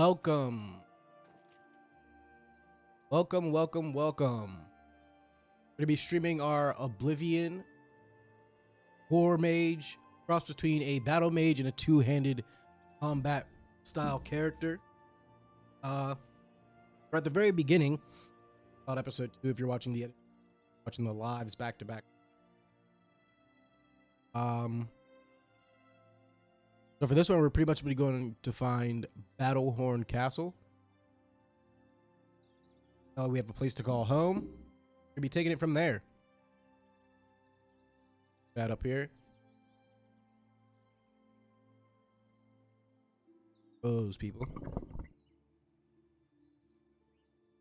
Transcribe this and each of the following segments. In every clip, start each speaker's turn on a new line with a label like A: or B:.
A: Welcome. Welcome. We're going to be streaming our Oblivion WARMAGE, cross between a Battle Mage and a two-handed combat style character. We're at the very beginning, about episode 2 if you're watching the lives back to back. So for this one, we're pretty much going to find Battlehorn Castle. We have a place to call home. We'll be taking it from there. That up here. Those people.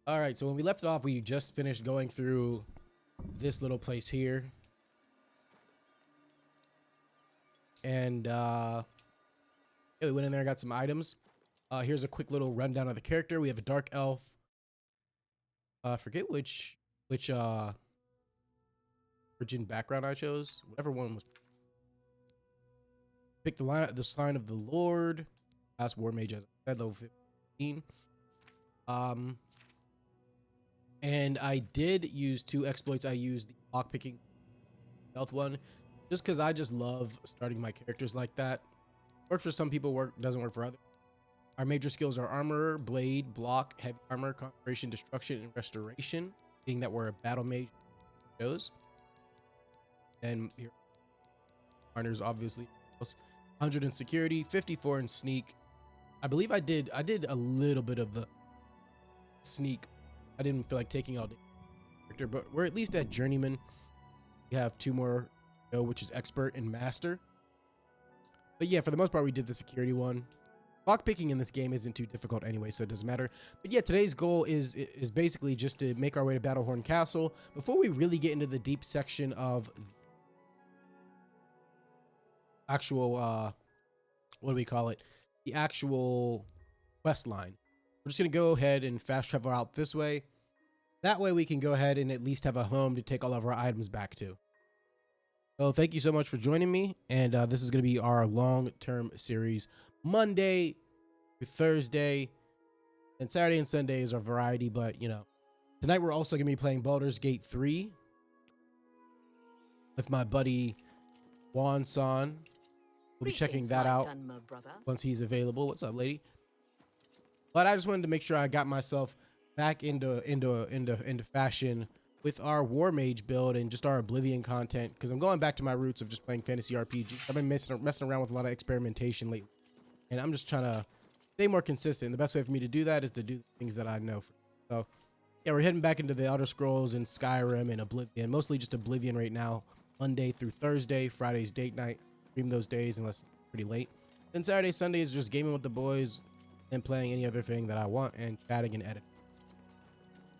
A: All right, so when we left off, we just finished going through this little place here. And yeah, we went in there and got some items. Here's a quick little rundown of the character. We have a dark elf. Forget which origin background I chose. Whatever one was. Pick the sign of the Lord. Last war mage, as I said, level 15. And I did use 2 exploits. I used the lockpicking stealth one, just because I just love starting my characters like that. Works for some people, doesn't work for others. Our major skills are armor, blade, block, heavy armor, concentration, destruction, and restoration. Being that we're a battle mage shows. And here, Marner's obviously 100 in security, 54 in sneak. I believe I did a little bit of the sneak. I didn't feel like taking all day, but we're at least at journeyman. We have 2 more, which is expert and master. But yeah, for the most part, we did the security one. Lockpicking in this game isn't too difficult anyway, so it doesn't matter. But yeah, today's goal is basically just to make our way to Battlehorn Castle. Before we really get into the deep section of actual, what do we call it? The actual quest line. We're just going to go ahead and fast travel out this way. That way we can go ahead and at least have a home to take all of our items back to. So thank you so much for joining me. And this is going to be our long-term series. Monday through Thursday, and Saturday and Sunday is our variety, but you know, tonight we're also gonna be playing Baldur's Gate 3 with my buddy Juan San. We'll be checking that out once he's available. What's up, lady? But I just wanted to make sure I got myself back into fashion with our War Mage build and just our Oblivion content, because I'm going back to my roots of just playing fantasy RPGs. I've been messing around with a lot of experimentation lately. And I'm just trying to stay more consistent. The best way for me to do that is to do things that I know. So, yeah, we're heading back into the Elder Scrolls and Skyrim and Oblivion. Mostly just Oblivion right now. Monday through Thursday. Friday's date night. Stream those days unless it's pretty late. Then Saturday, Sunday is just gaming with the boys and playing any other thing that I want and chatting and editing.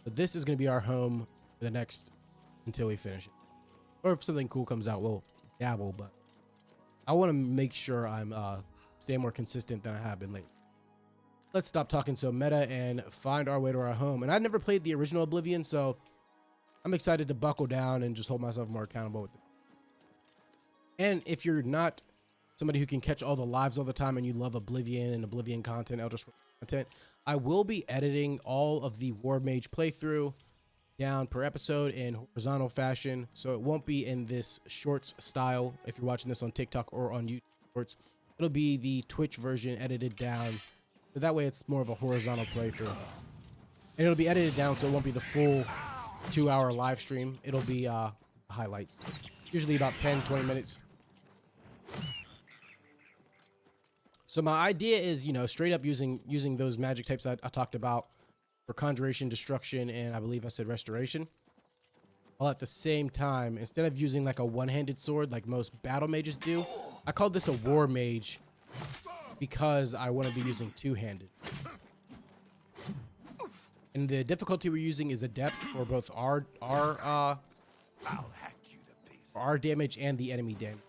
A: So this is going to be our home for the next until we finish it. Or if something cool comes out, we'll dabble. But I want to make sure I'm stay more consistent than I have been lately. Let's stop talking so meta and find our way to our home. And I've never played the original Oblivion, so I'm excited to buckle down and just hold myself more accountable with it. And if you're not somebody who can catch all the lives all the time and you love Oblivion and Oblivion content, Elder Scrolls content, I will be editing all of the War Mage playthrough down per episode in horizontal fashion, so it won't be in this shorts style if you're watching this on TikTok or on YouTube Shorts. It'll be the Twitch version edited down, so that way it's more of a horizontal playthrough. And it'll be edited down so it won't be the full 2-hour live stream. It'll be highlights, usually about 10-20 minutes. So my idea is, you know, straight up using those magic types I talked about for conjuration, destruction, and I believe I said restoration. All at the same time, instead of using like a one-handed sword like most battle mages do, I called this a war mage because I want to be using two-handed. And the difficulty we're using is adept for both our damage and the enemy damage.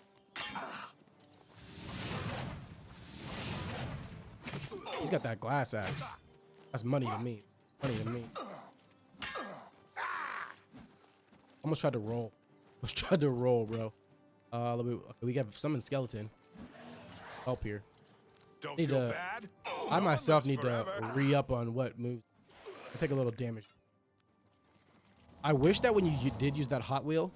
A: He's got that glass axe. That's money to me. Money to me. Almost tried to roll. Bro. Okay, we got summon skeleton. Help here. I myself need to re-up on what moves. I take a little damage. I wish that when you did use that Hot Wheel,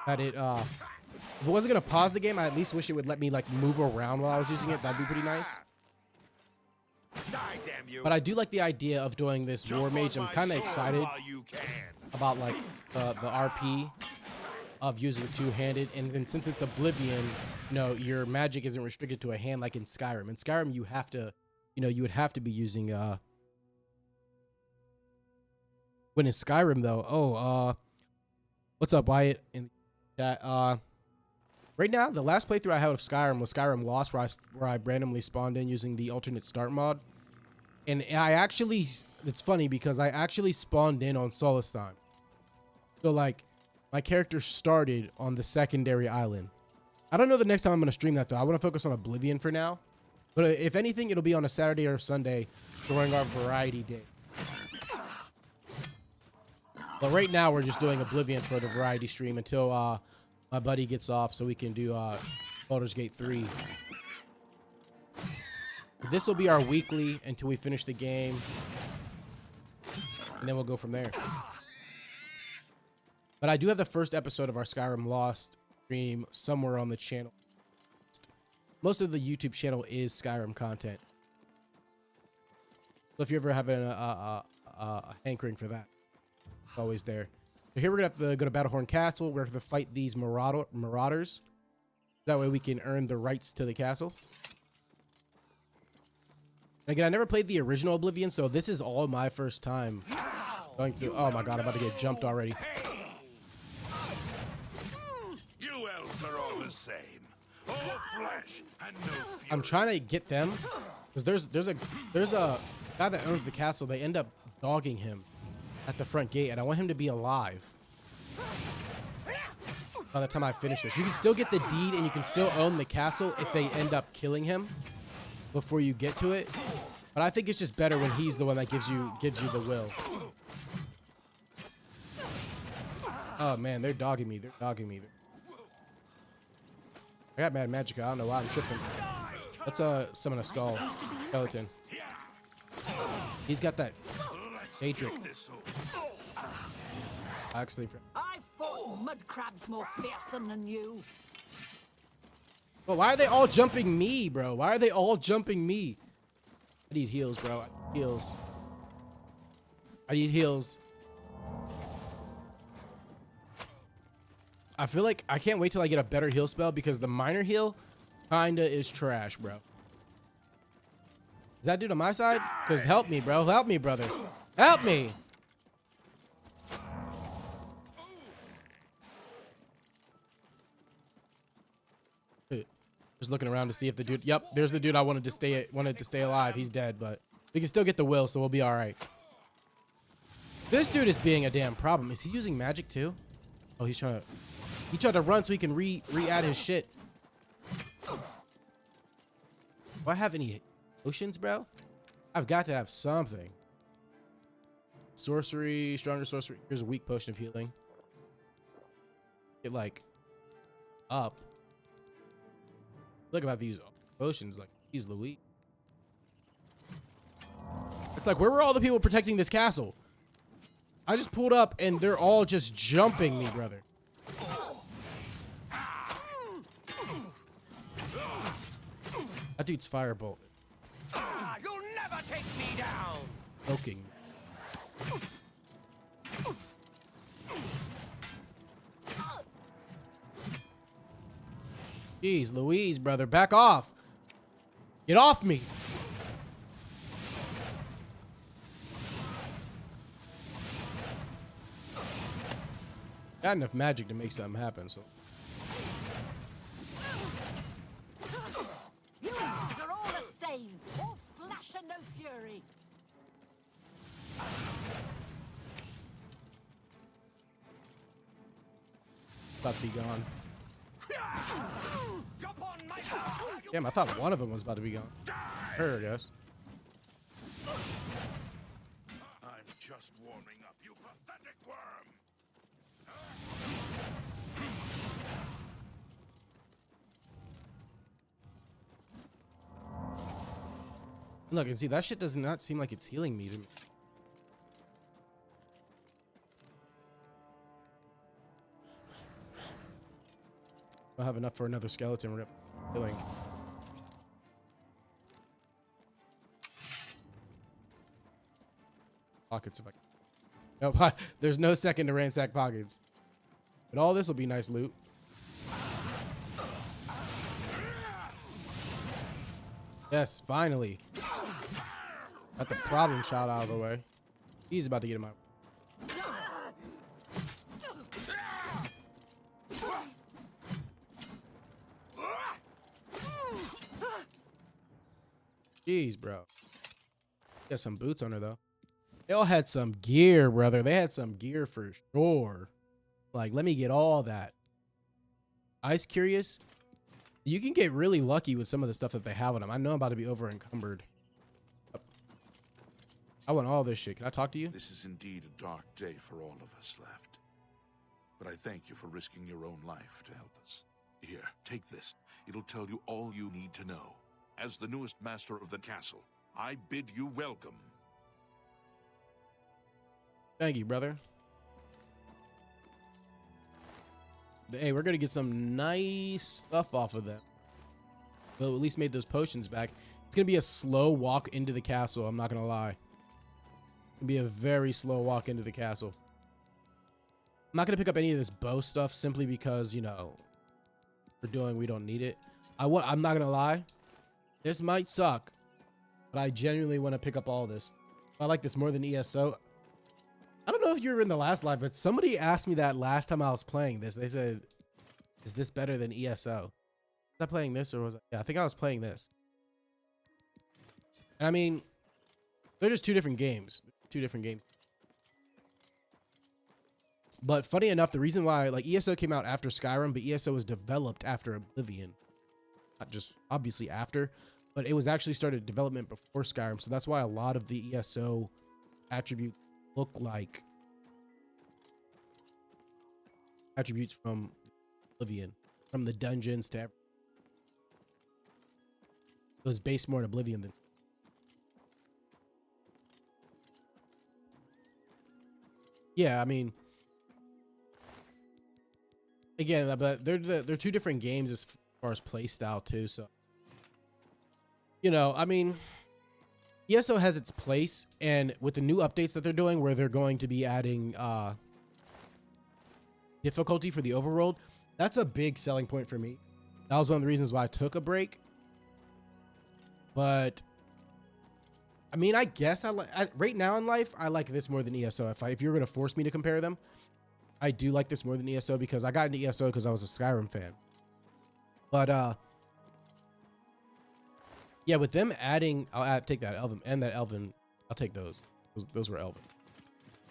A: that it if it wasn't gonna pause the game, I at least wish it would let me like move around while I was using it. That'd be pretty nice. But I do like the idea of doing this War Mage. I'm kind of excited about like the RP of using two-handed, and since it's Oblivion, you know, your magic isn't restricted to a hand like in Skyrim. In Skyrim, you have to, you know, you would have to be using when in Skyrim though, what's up, Wyatt? In chat, right now, the last playthrough I had of Skyrim was Skyrim Lost, where I randomly spawned in using the alternate start mod, and I actually, it's funny because I actually spawned in on Solstheim, so like my character started on the secondary island. I don't know the next time I'm gonna stream that though. I want to focus on Oblivion for now, but if anything, it'll be on a Saturday or Sunday during our variety day. But right now, we're just doing Oblivion for the variety stream until my buddy gets off so we can do Baldur's Gate 3. This will be our weekly until we finish the game. And then we'll go from there. But I do have the first episode of our Skyrim Lost stream somewhere on the channel. Most of the YouTube channel is Skyrim content. So if you ever have a hankering for that, it's always there. So here we're going to have to go to Battlehorn Castle. We're going to fight these marauders. That way we can earn the rights to the castle. And again, I never played the original Oblivion, so this is all my first time going through. Oh my god, I'm about to get jumped already.
B: You elves are all the same. All flesh and no fury.
A: I'm trying to get them because there's a guy that owns the castle. They end up dogging him at the front gate, and I want him to be alive by the time I finish this. You can still get the deed and you can still own the castle if they end up killing him before you get to it, but I think it's just better when he's the one that gives you the will. Oh man, they're dogging me. They're dogging me. I got mad magic. I don't know why I'm tripping. Let's summon a skeleton. He's got that Daedric. Actually,
C: I fought mud crabs more fearsome than you.
A: well, why are they all jumping me, bro? Why are they all jumping me? I need heals, bro. I need heals. I need heals. I feel like I can't wait till I get a better heal spell because the minor heal kinda is trash, bro. Is that dude on my side? Because help me, bro. Help me, brother. Help me. Just looking around to see if the dude. Yep, there's the dude I wanted to stay alive. He's dead, but we can still get the will, so we'll be all right. This dude is being a damn problem. Is he using magic too? Oh, he tried to run so he can re-add his shit. Do I have any potions, bro? I've got to have something. Sorcery, stronger sorcery. Here's a weak potion of healing. Get like up. Look, about to use potions like he's Louis. It's like, where were all the people protecting this castle? I just pulled up and they're all just jumping me, brother. That dude's firebolt.
B: You'll never take me down.
A: Poking. Jeez Louise, brother, back off. Get off me. Got enough magic to make something happen, so.
C: You are all the same. All flesh and no fury.
A: About to be gone. Damn, I thought one of them was about to be gone. Her, I guess.
B: I'm just warming up, you pathetic worm.
A: Look, and see, that shit does not seem like it's healing me to me. I don't have enough for another skeleton. We're healing. Pockets if I can. Nope, there's no second to ransack pockets. But all this will be nice loot. Yes, finally. Got the problem shot out of the way. He's about to get him out. Jeez, bro. Got some boots on her, though. They all had some gear, brother. They had some gear for sure. Like, let me get all that. Ice Curious. You can get really lucky with some of the stuff that they have on them. I know I'm about to be over encumbered. I want all this shit. Can I talk to you?
B: This is indeed a dark day for all of us left. But I thank you for risking your own life to help us. Here, take this. It'll tell you all you need to know. As the newest master of the castle, I bid you welcome.
A: Thank you, brother. Hey, we're gonna get some nice stuff off of them. Well, at least made those potions back. It's gonna be a slow walk into the castle. I'm not gonna lie. It'll be a very slow walk into the castle. I'm not gonna pick up any of this bow stuff simply because, you know, we don't need it. I'm not gonna lie. This might suck, but I genuinely want to pick up all this. I like this more than ESO. I don't know if you were in the last live, but somebody asked me that last time I was playing this. They said, is this better than ESO? Was I playing this or was I? Yeah, I think I was playing this. And I mean, they're just two different games. Two different games. But funny enough, the reason why, like, ESO came out after Skyrim, but ESO was developed after Oblivion. Not just obviously after, but it was actually started development before Skyrim. So that's why a lot of the ESO attributes look like attributes from Oblivion, from the dungeons to everything. It was based more in Oblivion than. Yeah, I mean, again, but they're two different games as far as play style too. So, you know, I mean, ESO has its place, and with the new updates that they're doing, where they're going to be adding difficulty for the overworld, that's a big selling point for me. That was one of the reasons why I took a break. But I mean, I guess right now in life, I like this more than ESO. If you're going to force me to compare them, I do like this more than ESO because I got into ESO because I was a Skyrim fan. But yeah, with them adding, I'll take that Elven and that Elven. I'll take those. Those were Elven.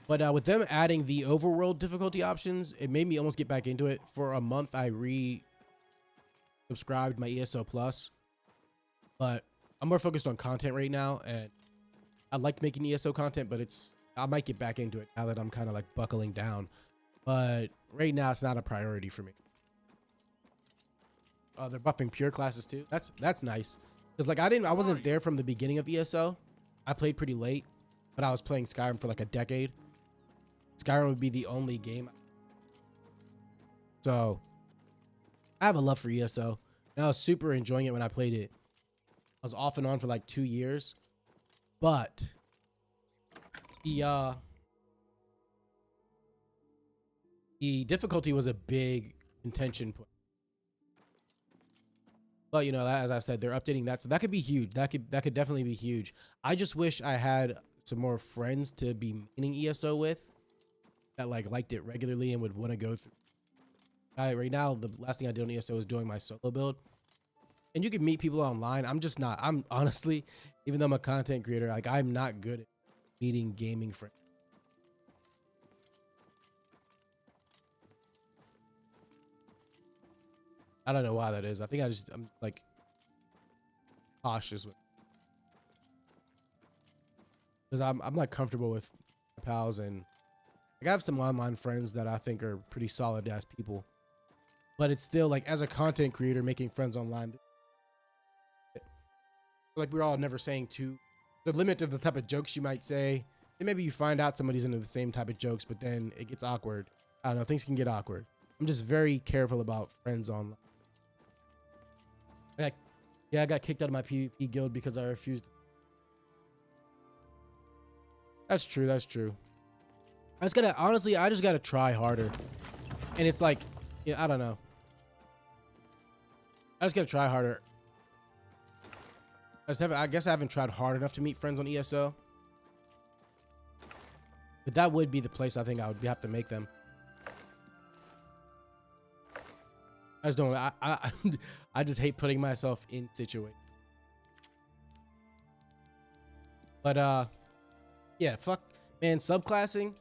A: But with them adding the overworld difficulty options, it made me almost get back into it. For a month, I re-subscribed my ESO Plus. But I'm more focused on content right now, and I like making ESO content, but I might get back into it now that I'm kind of like buckling down. But right now, it's not a priority for me. They're buffing pure classes too. That's nice. Because like I wasn't there from the beginning of ESO. I played pretty late, but I was playing Skyrim for like a decade. Skyrim would be the only game. So I have a love for ESO. And I was super enjoying it when I played it. I was off and on for like 2 years. But the difficulty was a big contention point. But you know, as I said, they're updating that, so that could be huge. That could definitely be huge. I just wish I had some more friends to be maining ESO with that liked it regularly and would want to go through. Right now, the last thing I did on ESO was doing my solo build, and you can meet people online. I'm just not. I'm honestly, even though I'm a content creator, like I'm not good at meeting gaming friends. I don't know why that is. I think I'm like cautious with, because I'm like comfortable with my pals, and like, I have some online friends that I think are pretty solid ass people, but it's still like, as a content creator making friends online, like we're all never saying two the limit to the type of jokes you might say. And maybe you find out somebody's into the same type of jokes, but then it gets awkward. I don't know. Things can get awkward. I'm just very careful about friends online. Yeah, I got kicked out of my PvP guild because I refused. That's true. That's true. I just gotta try harder. And it's like, yeah, I don't know. I just gotta try harder. I guess I haven't tried hard enough to meet friends on ESO. But that would be the place I think I would have to make them. I just don't. I just hate putting myself in situations. But yeah, fuck, man. Subclassing.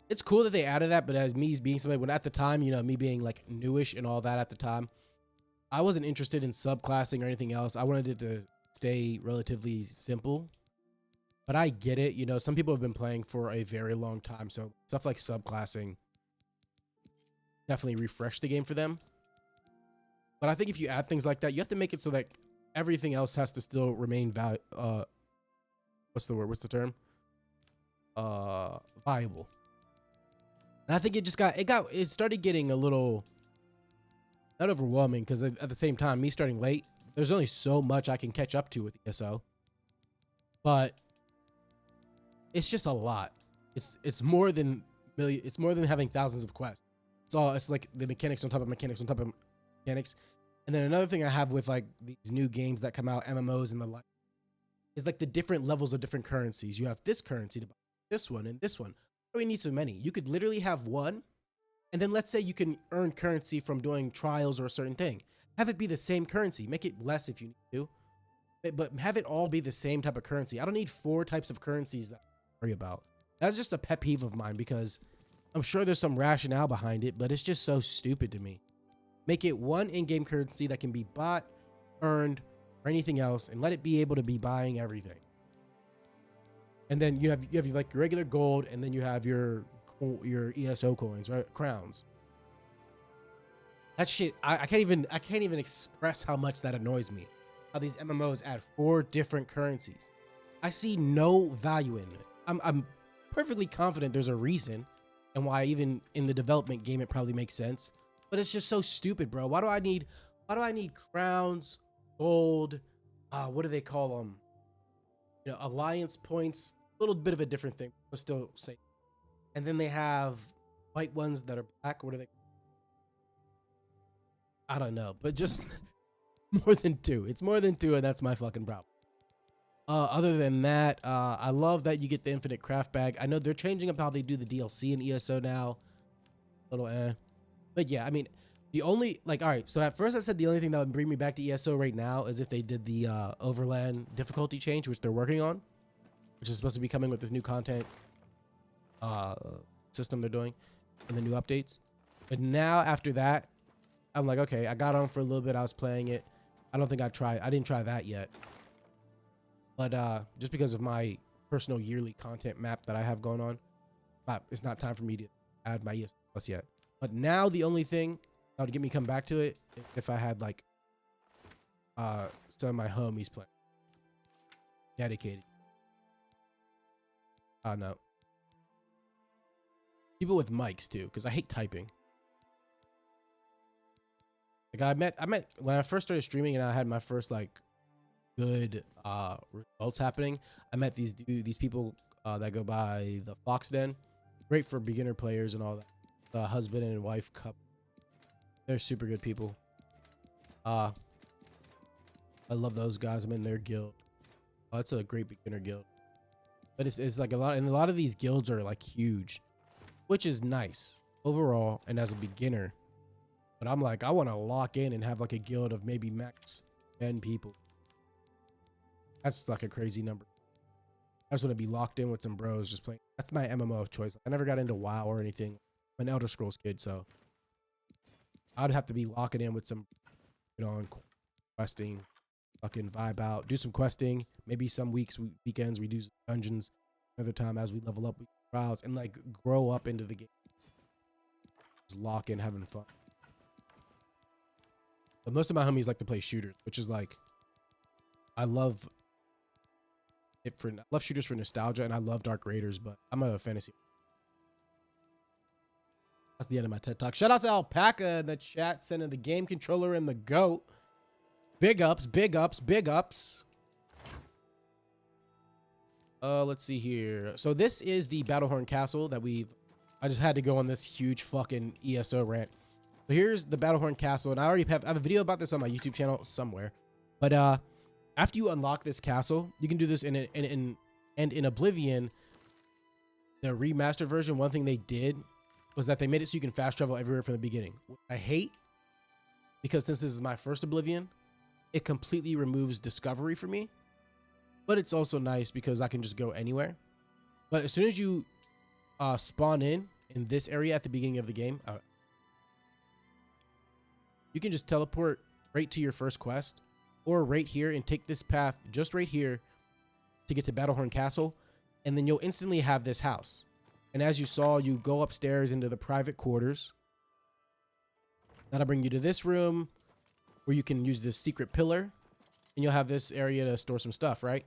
A: It's cool that they added that, but as me being somebody, when at the time, you know, me being like newish and all that at the time, I wasn't interested in subclassing or anything else. I wanted it to stay relatively simple. But I get it. You know, some people have been playing for a very long time, so stuff like subclassing definitely refresh the game for them. But I think if you add things like that, you have to make it so that everything else has to still remain what's the word? What's the term? Viable. And I think it started getting a little not overwhelming, because at the same time, me starting late, there's only so much I can catch up to with ESO. But it's just a lot. It's more than having thousands of quests. It's like the mechanics on top of mechanics on top of mechanics. And then another thing I have with like these new games that come out, MMOs and the like, is like the different levels of different currencies. You have this currency to buy, this one, and this one. Why do we need so many? You could literally have one, and then let's say you can earn currency from doing trials or a certain thing. Have it be the same currency. Make it less if you need to, but have it all be the same type of currency. I don't need 4 types of currencies that I worry about. That's just a pet peeve of mine, because I'm sure there's some rationale behind it, but it's just so stupid to me. Make it one in-game currency that can be bought, earned, or anything else, and let it be able to be buying everything. And then you have like your regular gold, and then you have your ESO coins, right? Crowns. That shit, I can't even express how much that annoys me. How these MMOs add 4 different currencies. I see no value in it. I'm perfectly confident there's a reason, and why even in the development game it probably makes sense. But it's just so stupid, bro. Why do I need crowns, gold, what do they call them? You know, alliance points, a little bit of a different thing, but still same. And then they have white ones that are black. What are they? I don't know, but just more than 2. It's more than 2, and that's my fucking problem. Other than that, I love that you get the infinite craft bag. I know they're changing up how they do the DLC in ESO now. But yeah, I mean, the only, like, all right, so at first I said the only thing that would bring me back to ESO right now is if they did the overland difficulty change, which they're working on, which is supposed to be coming with this new content system they're doing and the new updates. But now after that, I'm like, okay, I got on for a little bit. I was playing it. I didn't try that yet. But just because of my personal yearly content map that I have going on, it's not time for me to add my ESO Plus yet. But now the only thing that would get me come back to it, if I had like some of my homies playing dedicated. No. People with mics too, because I hate typing. Like I met when I first started streaming and I had my first like good results happening. I met these people that go by the Fox Den. Great for beginner players and all that. Husband and wife couple. They're super good people. I love those guys. I'm in their guild. Oh, it's a great beginner guild. But it's like a lot of these guilds are like huge, which is nice overall and as a beginner. But I'm like, I want to lock in and have like a guild of maybe max 10 people. That's like a crazy number. I just want to be locked in with some bros just playing. That's my MMO of choice. I never got into WoW or anything. I'm an Elder Scrolls kid, so I'd have to be locking in with some, you know, questing, fucking vibe out, do some questing. Maybe some weekends we do dungeons. Another time as we level up, we do trials and like grow up into the game. Just lock in, having fun. But most of my homies like to play shooters, which is like, I love it for. I love shooters for nostalgia, and I love Dark Raiders, but I'm a fantasy. That's the end of my TED Talk. Shout out to Alpaca in the chat, sending the game controller and the goat. Big ups, big ups, big ups. Let's see here. So this is the Battlehorn Castle that I just had to go on this huge fucking ESO rant. So here's the Battlehorn Castle, and I already have a video about this on my YouTube channel somewhere. But after you unlock this castle, you can do this in Oblivion, the remastered version. One thing they did was that they made it so you can fast travel everywhere from the beginning. What I hate, because since this is my first Oblivion, it completely removes discovery for me. But it's also nice because I can just go anywhere. But as soon as you spawn in this area at the beginning of the game, you can just teleport right to your first quest, or right here and take this path just right here to get to Battlehorn Castle, and then you'll instantly have this house. And as you saw, you go upstairs into the private quarters. That'll bring you to this room where you can use this secret pillar, and you'll have this area to store some stuff, right?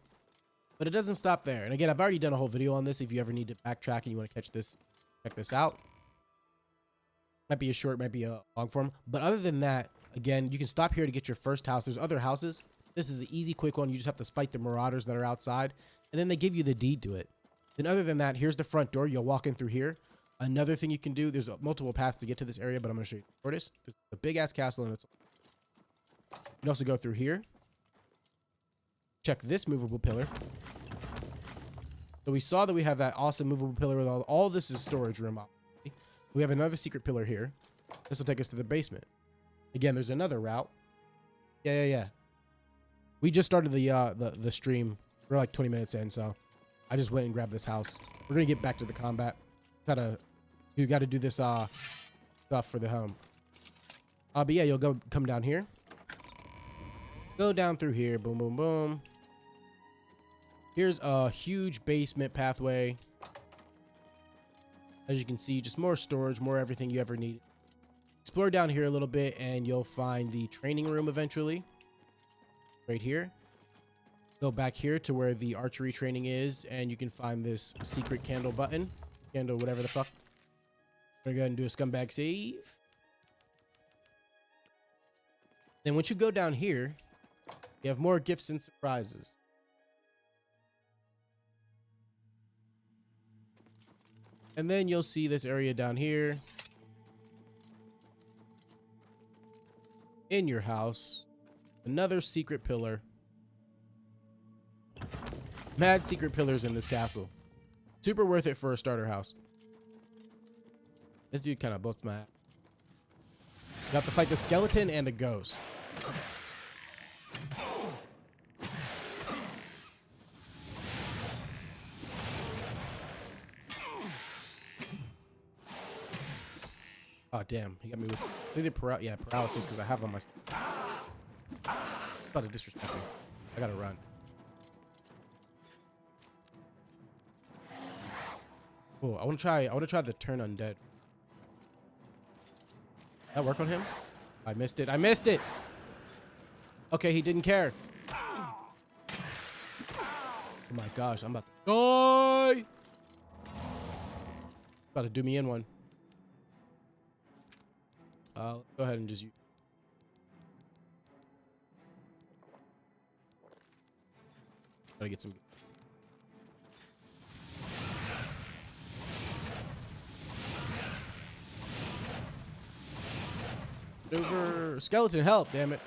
A: But it doesn't stop there. And again, I've already done a whole video on this. If you ever need to backtrack and you want to check this out. Might be a short, might be a long form. But other than that, again, you can stop here to get your first house. There's other houses. This is an easy, quick one. You just have to fight the marauders that are outside, and then they give you the deed to it. Then other than that, here's the front door. You'll walk in through here. Another thing you can do, there's multiple paths to get to this area, but I'm going to show you the shortest. This is a big ass castle, and you can also go through here. Check this movable pillar. So we saw that we have that awesome movable pillar with all this is storage room. Obviously. We have another secret pillar here. This will take us to the basement. Again, there's another route. Yeah. We just started the stream. We're like 20 minutes in, so I just went and grabbed this house. We're gonna get back to the combat. You gotta do this stuff for the home. But yeah, you'll come down here. Go down through here. Boom, boom, boom. Here's a huge basement pathway. As you can see, just more storage, more everything you ever need. Explore down here a little bit, and you'll find the training room eventually. Right here. Go back here to where the archery training is, and you can find this secret candle button. Candle, whatever the fuck. I'm gonna go ahead and do a scumbag save. Then once you go down here, you have more gifts and surprises. And then you'll see this area down here. In your house. Another secret pillar. Mad secret pillars in this castle. Super worth it for a starter house. This dude kind of both my... You have to fight the skeleton and a ghost. Oh, damn. He got me with... It's either paralysis because I have on my... About to disrespect me. I gotta run. Oh, I want to try the turn undead. That work on him? I missed it. Okay, he didn't care. Oh my gosh, I'm about to die. About to do me in one. Let's go ahead and just use. Gotta get some. Over skeleton, help! Damn it!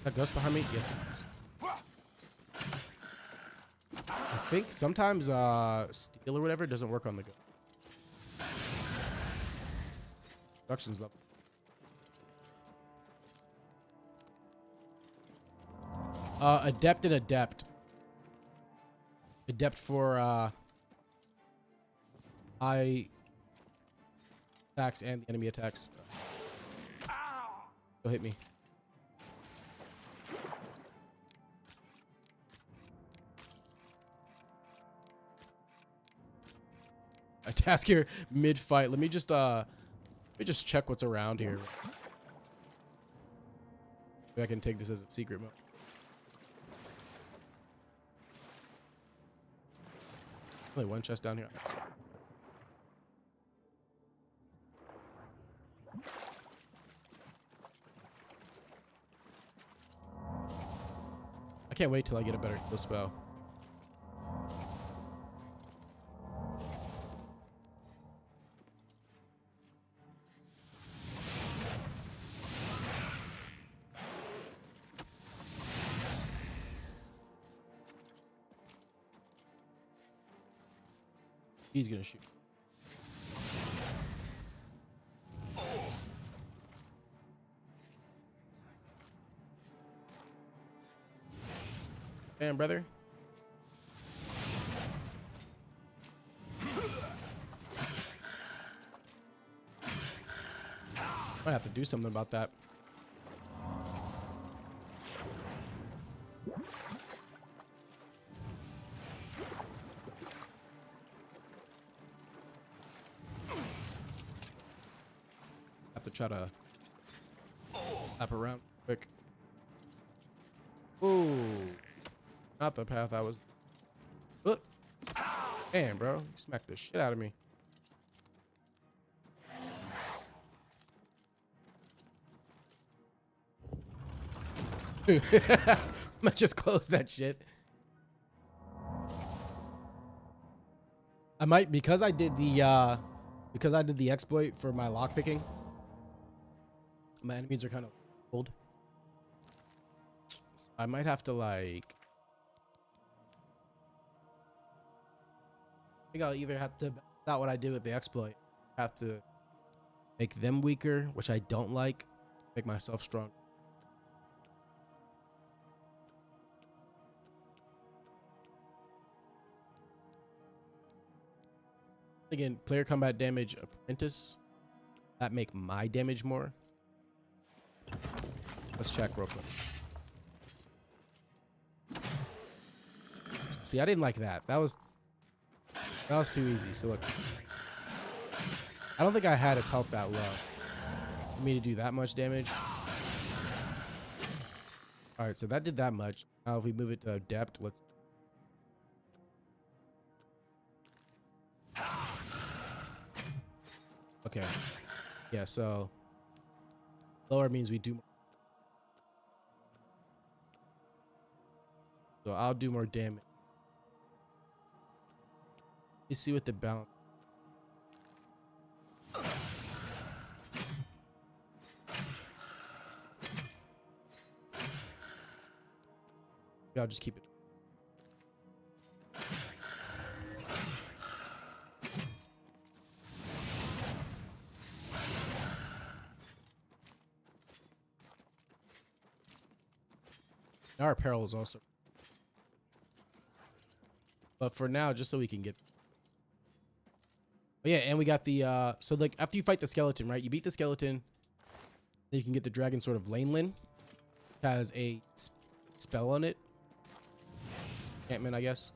A: That ghost behind me? Yes, it is. I think sometimes steel or whatever doesn't work on the ghost. Production's level. Adept and adept. Adept for high attacks and the enemy attacks. Go hit me. A task here mid fight. Let me just check what's around here. Maybe I can take this as a secret mode. Only one chest down here. I can't wait till I get a better kill spell. He's gonna shoot. Damn, brother. Might have to do something about that. Have to try to lap around quick. Ooh, not the path I was. Look, damn, bro, you smacked the shit out of me. I'm gonna just close that shit. I might, because I did the exploit for my lockpicking. My enemies are kind of old. So I might have to like. I think I'll either have to. Not what I did with the exploit. Have to make them weaker, which I don't like. Make myself strong. Again, player combat damage apprentice. That make my damage more. Let's check real quick. See, I didn't like that. That was too easy. So look, I don't think I had his health that low for me to do that much damage. All right, so that did that much. Now if we move it to adept, let's. Okay. Yeah, so lower means we do more. So I'll do more damage. You see what the balance. Yeah, I'll just keep it. Our apparel is also. But for now, just so we can get. Oh, yeah, and we got the so like after you fight the skeleton, right? You beat the skeleton, then you can get the dragon sword of Laneland. It has a spell on it. Enchantment, I guess.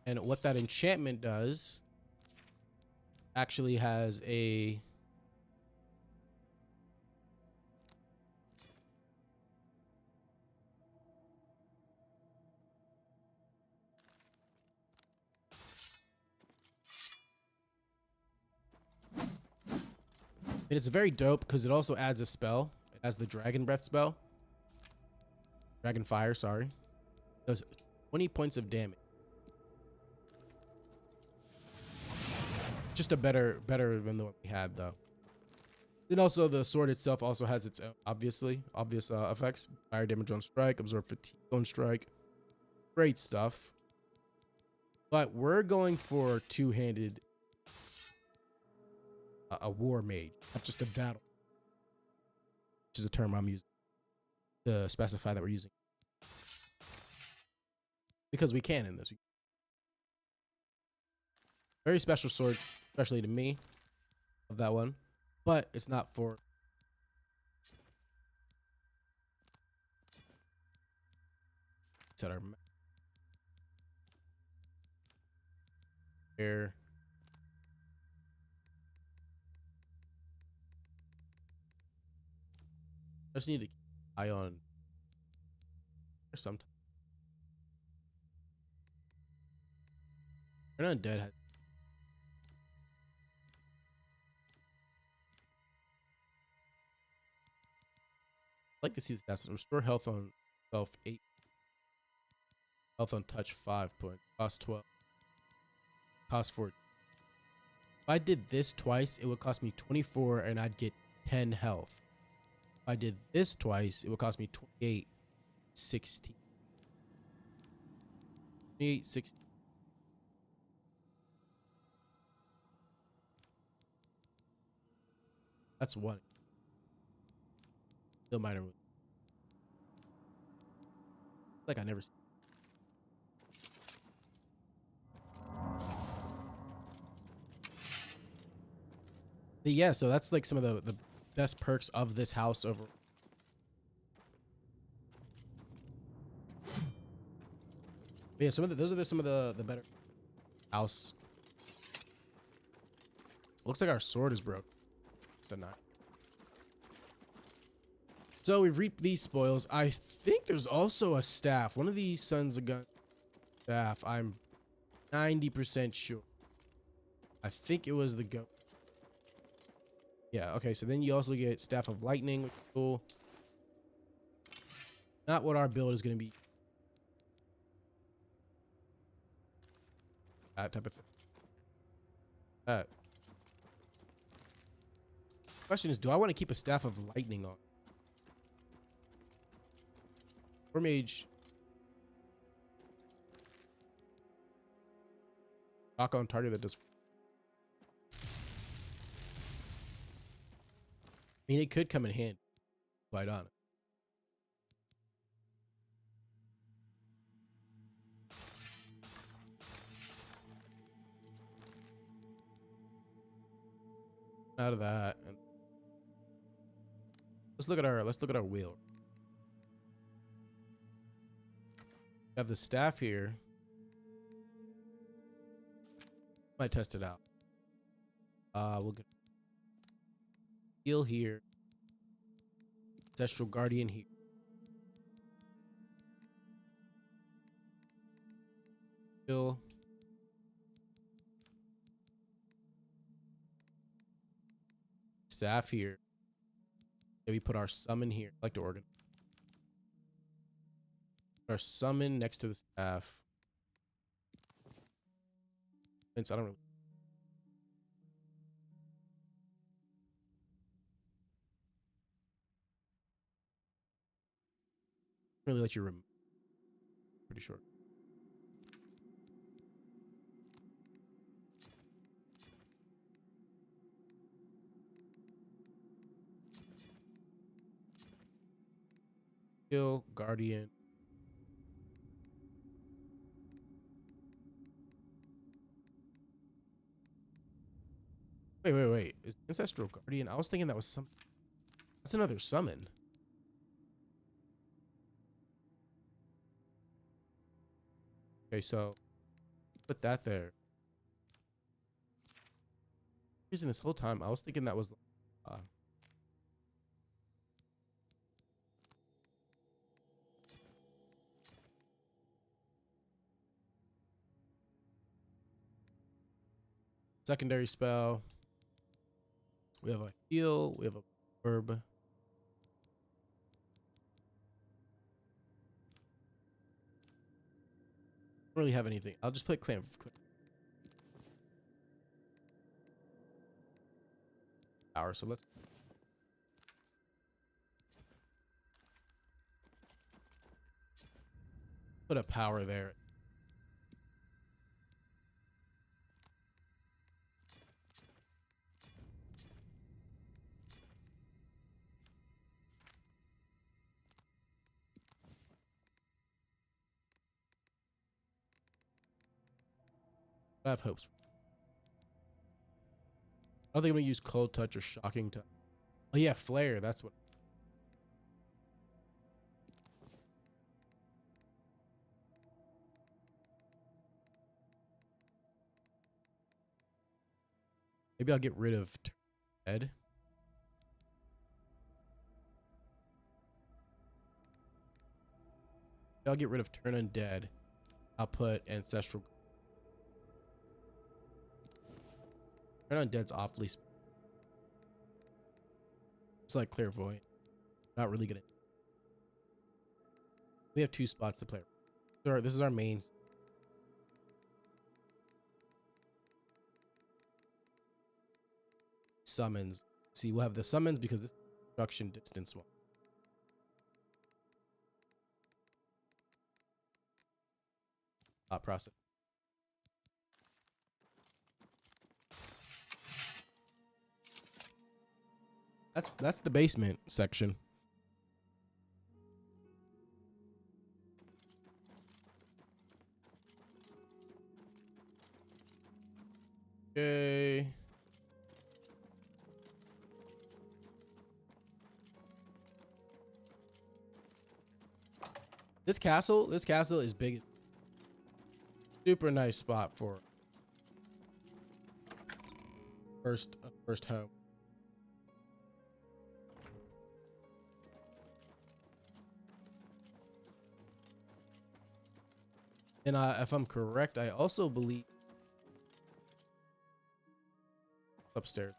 A: And what that enchantment does actually has a and it's very dope because it also adds a spell. It has the dragon breath spell. Dragon fire, sorry. Does 20 points of damage. Just a better than the one we had though. Then also the sword itself also has its own obvious effects. Fire damage on strike, absorb fatigue on strike. Great stuff. But we're going for two-handed a war mage, not just a battle, which is a term I'm using to specify that we're using because we can in this. Very special sword, especially to me, of that one, but it's not for. Set our air. I just need to keep an eye on sometimes. We're not dead. I like to see the stats. Restore health on self 8. Health on touch 5 points. Cost 12. Cost 4. If I did this twice, it would cost me 24 and I'd get 10 health. If I did this twice, it would cost me 28, 16. 28, 16. That's one. Still minor. Like I never. But yeah, so that's like some of the best perks of this house over. But yeah, those are some of the better house. Looks like our sword is broke. It's a 9. So we've reaped these spoils. I think there's also a staff. One of these sons of gun staff. I'm 90% sure. I think it was the goat. Yeah, okay, so then you also get Staff of Lightning, which is cool. Not what our build is going to be. That type of thing. That. Question is, do I want to keep a Staff of Lightning on? Warmage. Knock on target that does. I mean, it could come in handy. Quite honest. Out of that, and let's look at our wheel. We have the staff here. Might test it out. We'll get heal here. Ancestral Guardian here. Heal. Staff here. Yeah, we put our summon here. I like to organize. Put our summon next to the staff. Since I don't really let you remove. Pretty sure. Heal, Guardian. Wait. Is Ancestral Guardian? I was thinking that was some. That's another summon. Okay, so put that there. Reason this whole time I was thinking that was secondary spell. We have a heal. We have a herb. Don't really have anything. I'll just play Clan. Power. So let's put a power there. I have hopes. I don't think I'm gonna use Cold Touch or Shocking Touch. Oh yeah, Flare. That's what. Maybe I'll get rid of Ed. I'll get rid of Turn Undead. I'll put Ancestral. Turn Undead's awfully. It's like Clairvoyant. Not really gonna. We have 2 spots to play. So this is our main. Summons. See, we'll have the summons because this is destruction distance one. Thought process. That's the basement section. Okay. This castle is big. Super nice spot for first home. And if I'm correct, I also believe upstairs.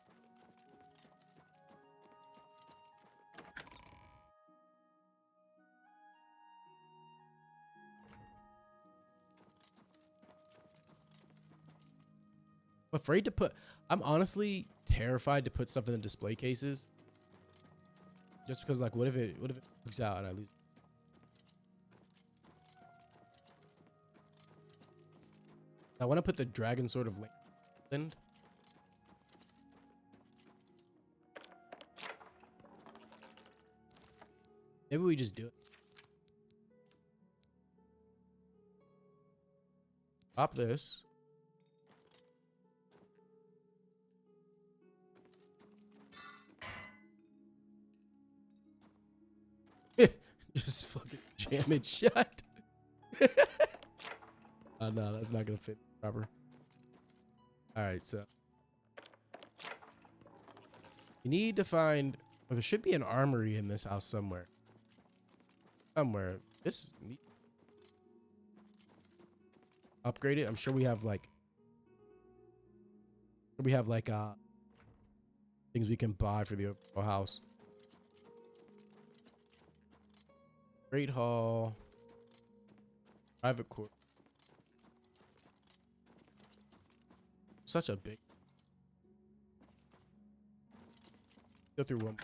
A: I'm afraid to put. I'm honestly terrified to put stuff in the display cases. Just because, like, what if it works out and I lose? I want to put the dragon sword of land. Maybe we just do it. Drop this. Just fucking jam it shut. Oh no, that's not gonna fit proper. All right, so you need to find. Well, there should be an armory in this house somewhere. This upgrade it. I'm sure we have like things we can buy for the overall house. Great hall, private court. Such a big. Go through one.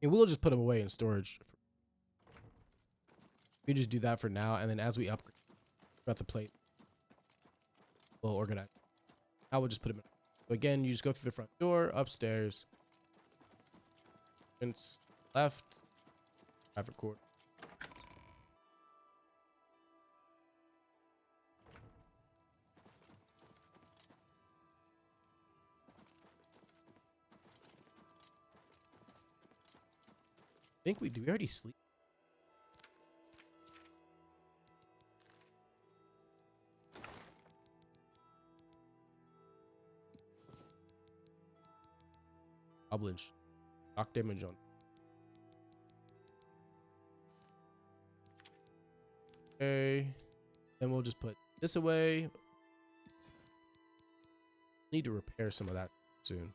A: And we'll just put them away in storage. We just do that for now, and then as we upgrade, got the plate. We'll organize. I will just put them in. So again, you just go through the front door, upstairs. Entrance left. Private court. I think we already sleep. Goblin shock damage on. Okay. Then we'll just put this away. Need to repair some of that soon.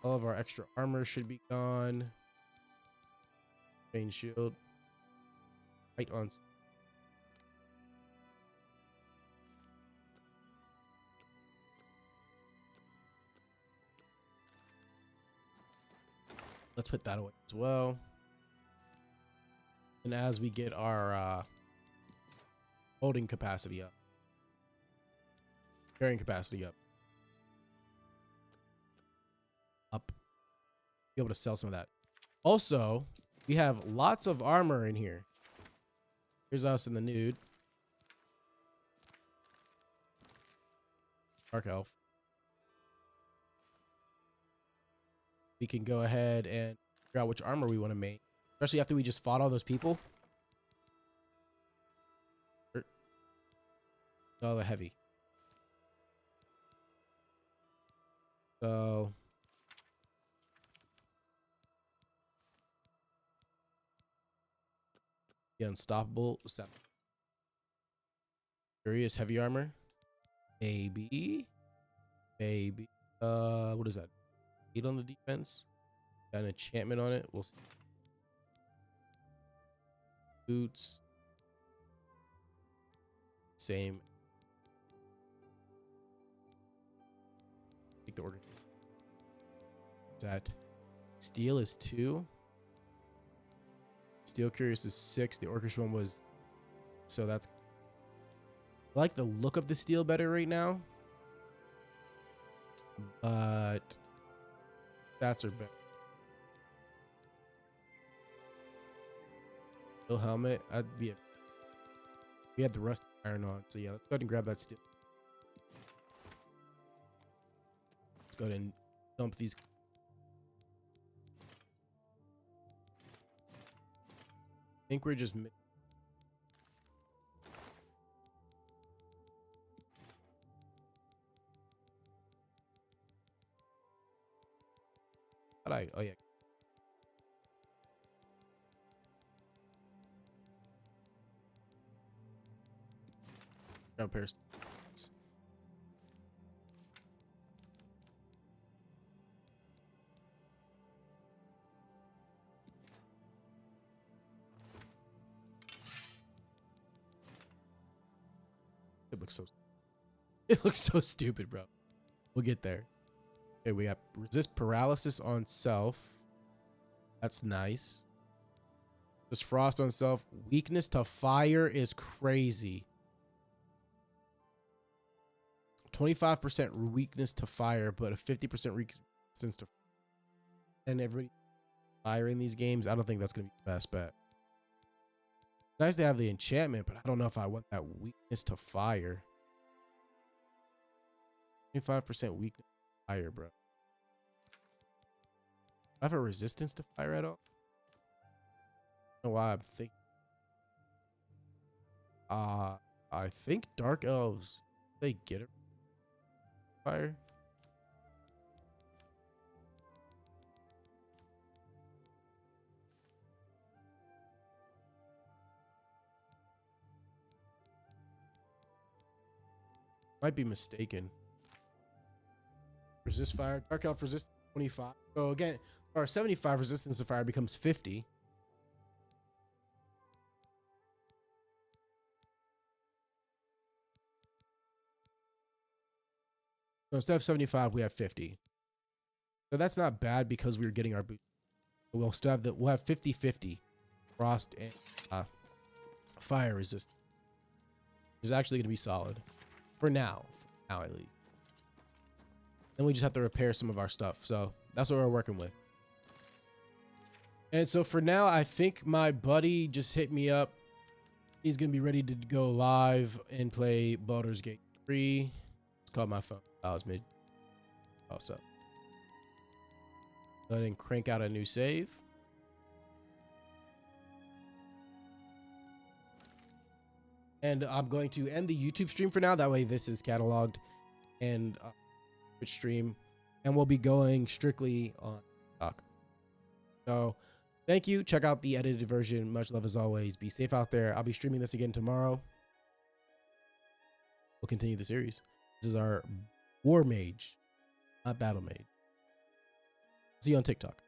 A: All of our extra armor should be gone. Main shield. Light on. Let's put that away as well. And as we get our holding capacity up, carrying capacity up, be able to sell some of that. Also, we have lots of armor in here. Here's us in the nude. Dark elf. We can go ahead and figure out which armor we want to make, especially after we just fought all those people. Oh, the heavy. So. The unstoppable. Curious heavy armor. Maybe. Maybe. What is that? 8 on the defense. Got an enchantment on it. We'll see. Boots. Same. Take the order. That steel is 2. Steel Curious is 6. The Orcish one was, so that's. I like the look of the steel better right now, but stats are better. Steel helmet. We had the rust iron on, so yeah, let's go ahead and grab that steel. Let's go ahead and dump these. I think we're just. Oh yeah. Grab a pair of stats. It looks so stupid, bro. We'll get there. Okay, we have resist paralysis on self. That's nice. Resist frost on self. Weakness to fire is crazy. 25% weakness to fire, but a 50% resistance to. And everybody fire in these games. I don't think that's gonna be the best bet. Nice to have the enchantment, but I don't know if I want that weakness to fire. 25% weakness to fire, bro. I have a resistance to fire at all? I don't know why I'm thinking. I think Dark Elves, they get it. Fire. Might be mistaken. Resist fire. Dark Elf resist 25. So again, our 75 resistance to fire becomes 50. So instead of 75, we have 50. So that's not bad because we were getting our boot. We'll still have we'll have 50-50 frost and fire resistance. Which is actually going to be solid for now. For now at least. Then we just have to repair some of our stuff. So that's what we're working with. And so for now, I think my buddy just hit me up. He's going to be ready to go live and play Baldur's Gate 3. It's called my phone. I was mid. Also. Go ahead and crank out a new save. And I'm going to end the YouTube stream for now. That way this is cataloged and Twitch stream. And we'll be going strictly on TikTok. So thank you. Check out the edited version. Much love as always. Be safe out there. I'll be streaming this again tomorrow. We'll continue the series. This is our War Mage, not Battle Mage. See you on TikTok.